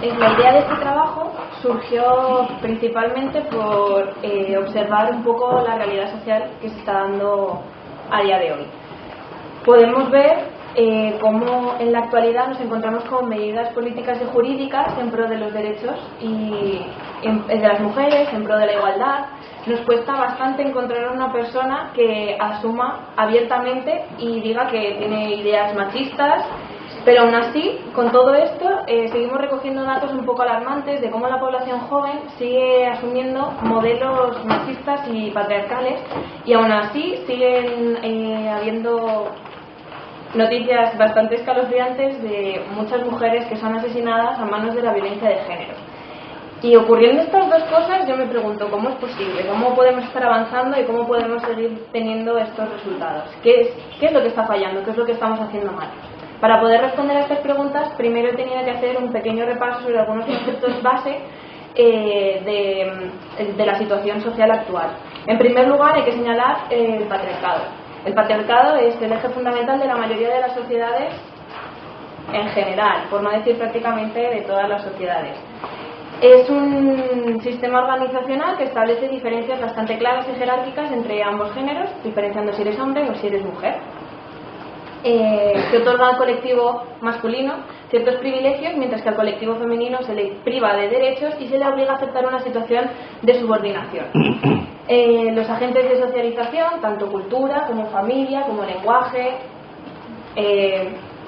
La idea de este trabajo surgió principalmente por observar un poco la realidad social que se está dando a día de hoy. Podemos ver cómo en la actualidad nos encontramos con medidas políticas y jurídicas en pro de los derechos y de las mujeres, en pro de la igualdad. Nos cuesta bastante encontrar a una persona que asuma abiertamente y diga que tiene ideas machistas, pero aún así, con todo esto, seguimos recogiendo datos un poco alarmantes de cómo la población joven sigue asumiendo modelos machistas y patriarcales, y aún así siguen habiendo noticias bastante escalofriantes de muchas mujeres que son asesinadas a manos de la violencia de género. Y ocurriendo estas dos cosas, yo me pregunto cómo es posible, cómo podemos estar avanzando y cómo podemos seguir teniendo estos resultados. ¿Qué es lo que está fallando? ¿Qué es lo que estamos haciendo mal? Para poder responder a estas preguntas, primero he tenido que hacer un pequeño repaso sobre algunos conceptos base de la situación social actual. En primer lugar, hay que señalar el patriarcado. El patriarcado es el eje fundamental de la mayoría de las sociedades en general, por no decir prácticamente de todas las sociedades. Es un sistema organizacional que establece diferencias bastante claras y jerárquicas entre ambos géneros, diferenciando si eres hombre o si eres mujer. Se otorga al colectivo masculino ciertos privilegios, mientras que al colectivo femenino se le priva de derechos y se le obliga a aceptar una situación de subordinación. Los agentes de socialización, tanto cultura como familia, como lenguaje,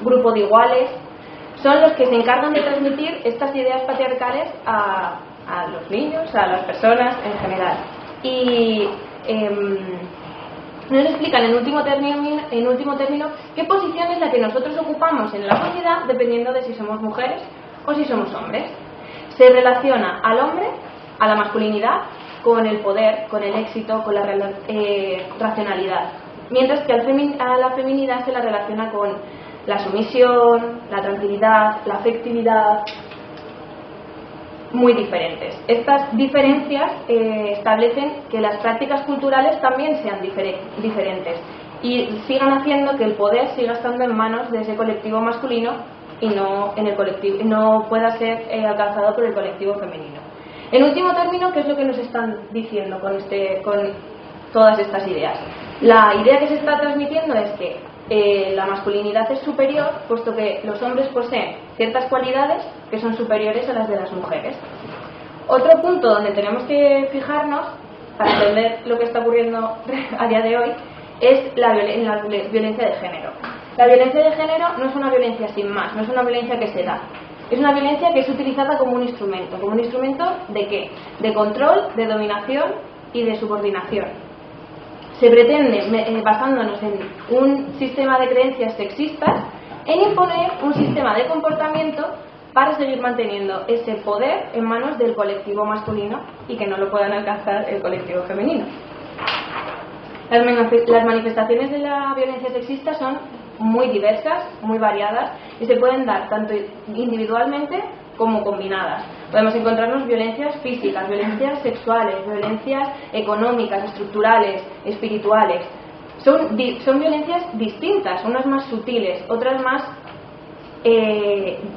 grupo de iguales, son los que se encargan de transmitir estas ideas patriarcales a los niños, a las personas en general. Y nos explican en último término qué posición es la que nosotros ocupamos en la sociedad dependiendo de si somos mujeres o si somos hombres. Se relaciona al hombre, a la masculinidad, con el poder, con el éxito, con la racionalidad, mientras que a la feminidad se la relaciona con la sumisión, la tranquilidad, la afectividad, muy diferentes. Estas diferencias establecen que las prácticas culturales también sean diferentes y sigan haciendo que el poder siga estando en manos de ese colectivo masculino y no pueda ser alcanzado por el colectivo femenino. En último término, ¿qué es lo que nos están diciendo con todas estas ideas? La idea que se está transmitiendo es que la masculinidad es superior, puesto que los hombres poseen ciertas cualidades que son superiores a las de las mujeres. Otro punto donde tenemos que fijarnos para entender lo que está ocurriendo a día de hoy es la violencia de género. La violencia de género no es una violencia sin más, no es una violencia que se da. Es una violencia que es utilizada como un instrumento. ¿Como un instrumento de qué? De control, de dominación y de subordinación. Se pretende, basándonos en un sistema de creencias sexistas, en imponer un sistema de comportamiento para seguir manteniendo ese poder en manos del colectivo masculino y que no lo puedan alcanzar el colectivo femenino. Las manifestaciones de la violencia sexista son muy diversas, muy variadas y se pueden dar tanto individualmente como combinadas. Podemos encontrarnos violencias físicas, violencias sexuales, violencias económicas, estructurales, espirituales. Son violencias distintas, unas más sutiles, otras más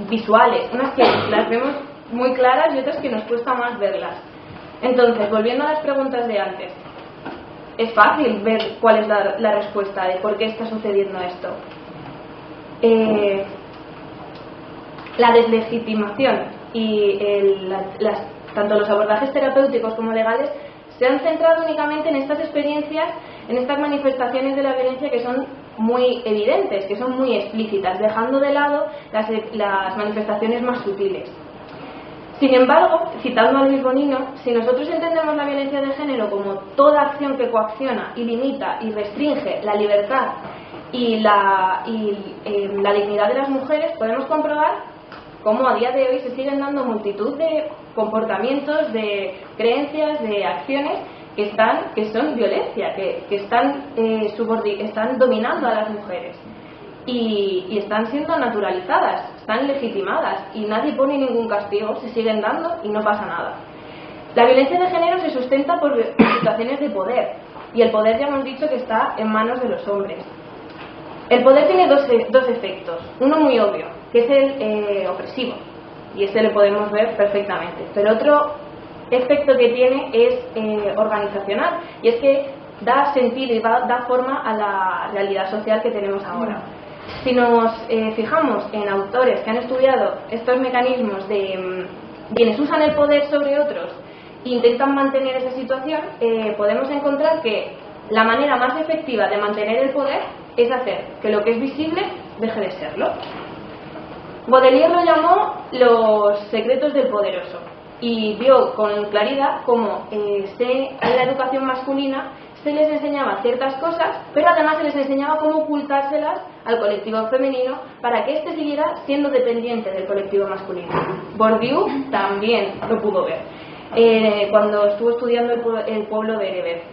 visuales, unas que las vemos muy claras y otras que nos cuesta más verlas. Entonces, volviendo a las preguntas de antes, es fácil ver cuál es la respuesta de por qué está sucediendo esto. La deslegitimación y tanto los abordajes terapéuticos como legales se han centrado únicamente en estas experiencias, en estas manifestaciones de la violencia que son muy evidentes, que son muy explícitas, dejando de lado las manifestaciones más sutiles. Sin embargo, citando al mismo Nino, si nosotros entendemos la violencia de género como toda acción que coacciona y limita y restringe la libertad y la dignidad de las mujeres, podemos comprobar cómo a día de hoy se siguen dando multitud de comportamientos, de creencias, de acciones que son violencia, que están dominando a las mujeres y están siendo naturalizadas, están legitimadas y nadie pone ningún castigo, se siguen dando y no pasa nada. La violencia de género se sustenta por situaciones de poder y el poder ya hemos dicho que está en manos de los hombres. El poder tiene dos efectos, uno muy obvio, que es el opresivo. y este lo podemos ver perfectamente. Pero otro efecto que tiene es organizacional, y es que da sentido y da forma a la realidad social que tenemos ahora. Si nos fijamos en autores que han estudiado estos mecanismos de quienes usan el poder sobre otros e intentan mantener esa situación, podemos encontrar que la manera más efectiva de mantener el poder es hacer que lo que es visible deje de serlo. Baudelaire lo llamó los secretos del poderoso y vio con claridad cómo en la educación masculina se les enseñaba ciertas cosas, pero además se les enseñaba cómo ocultárselas al colectivo femenino para que éste siguiera siendo dependiente del colectivo masculino. Bourdieu también lo pudo ver cuando estuvo estudiando el pueblo de Erevez.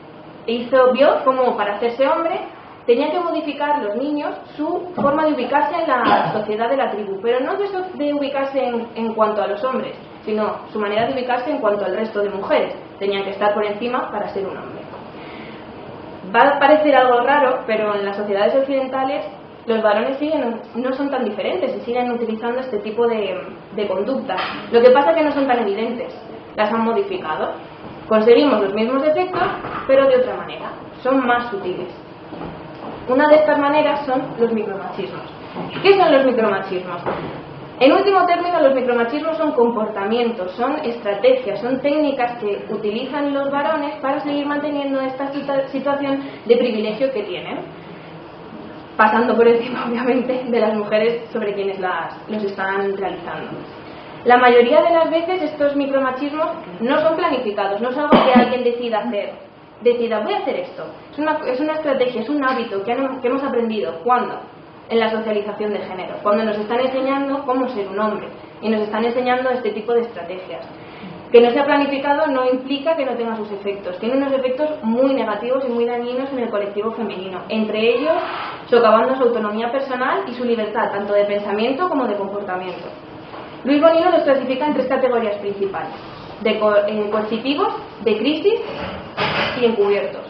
Vio cómo para hacerse hombre tenía que modificar los niños su forma de ubicarse en la sociedad de la tribu, pero no de ubicarse en cuanto a los hombres, sino su manera de ubicarse en cuanto al resto de mujeres. Tenían que estar por encima para ser un hombre. Va a parecer algo raro, pero en las sociedades occidentales los varones no son tan diferentes y siguen utilizando este tipo de conductas. Lo que pasa es que no son tan evidentes, las han modificado. Conseguimos los mismos efectos, pero de otra manera, son más sutiles. Una de estas maneras son los micromachismos. ¿Qué son los micromachismos? En último término, los micromachismos son comportamientos, son estrategias, son técnicas que utilizan los varones para seguir manteniendo esta situación de privilegio que tienen, pasando por encima, obviamente, de las mujeres sobre quienes los están realizando. La mayoría de las veces estos micromachismos no son planificados, no es algo que alguien decida voy a hacer esto. Es una estrategia, es un hábito que hemos aprendido. ¿Cuándo? En la socialización de género, cuando nos están enseñando cómo ser un hombre y nos están enseñando este tipo de estrategias. Que no sea planificado no implica que no tenga sus efectos. Tiene unos efectos muy negativos y muy dañinos en el colectivo femenino, entre ellos socavando su autonomía personal y su libertad, tanto de pensamiento como de comportamiento. Luis Bonino los clasifica en 3 categorías principales: de coercitivos, de crisis y encubiertos.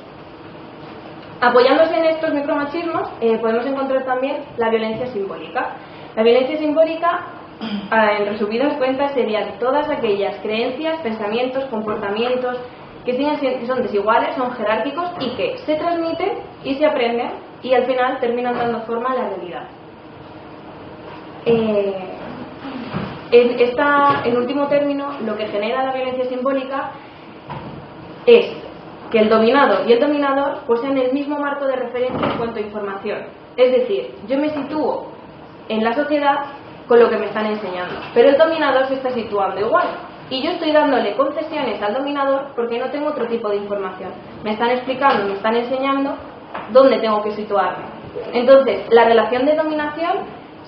Apoyándose en estos micromachismos, podemos encontrar también la violencia simbólica. La violencia simbólica, en resumidas cuentas, serían todas aquellas creencias, pensamientos, comportamientos que son desiguales, son jerárquicos y que se transmiten y se aprenden y al final terminan dando forma a la realidad. En último término, lo que genera la violencia simbólica es que el dominado y el dominador poseen el mismo marco de referencia en cuanto a información. Es decir, yo me sitúo en la sociedad con lo que me están enseñando, pero el dominador se está situando igual. Y yo estoy dándole concesiones al dominador porque no tengo otro tipo de información. Me están explicando, me están enseñando dónde tengo que situarme. Entonces, la relación de dominación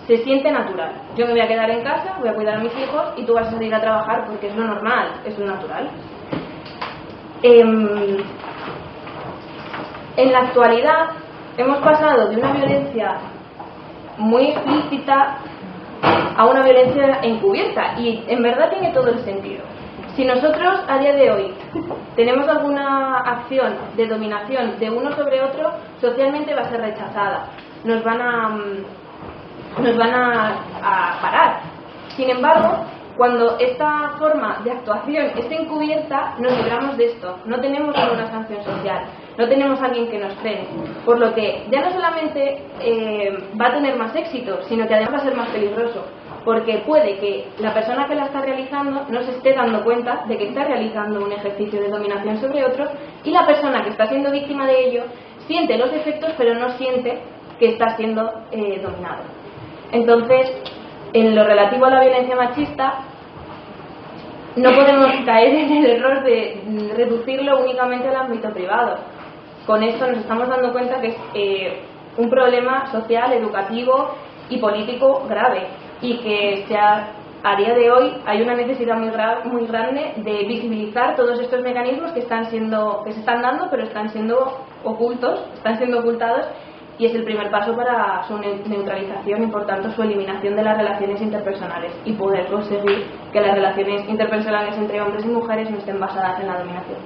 se siente natural. Yo me voy a quedar en casa, voy a cuidar a mis hijos y tú vas a salir a trabajar porque es lo normal, es lo natural. En la actualidad hemos pasado de una violencia muy explícita a una violencia encubierta y en verdad tiene todo el sentido. Si nosotros a día de hoy tenemos alguna acción de dominación de uno sobre otro, socialmente va a ser rechazada, nos van a parar. Sin embargo, cuando esta forma de actuación está encubierta, nos libramos de esto. No tenemos ninguna sanción social, no tenemos a alguien que nos frene. Por lo que ya no solamente va a tener más éxito, sino que además va a ser más peligroso. Porque puede que la persona que la está realizando no se esté dando cuenta de que está realizando un ejercicio de dominación sobre otro, y la persona que está siendo víctima de ello siente los efectos, pero no siente que está siendo dominado. Entonces, en lo relativo a la violencia machista, no podemos caer en el error de reducirlo únicamente al ámbito privado. Con esto nos estamos dando cuenta que es un problema social, educativo y político grave, y que a día de hoy hay una necesidad muy grande de visibilizar todos estos mecanismos que se están dando, pero están siendo ocultados, y es el primer paso para su neutralización y por tanto su eliminación de las relaciones interpersonales y poder conseguir que las relaciones interpersonales entre hombres y mujeres no estén basadas en la dominación.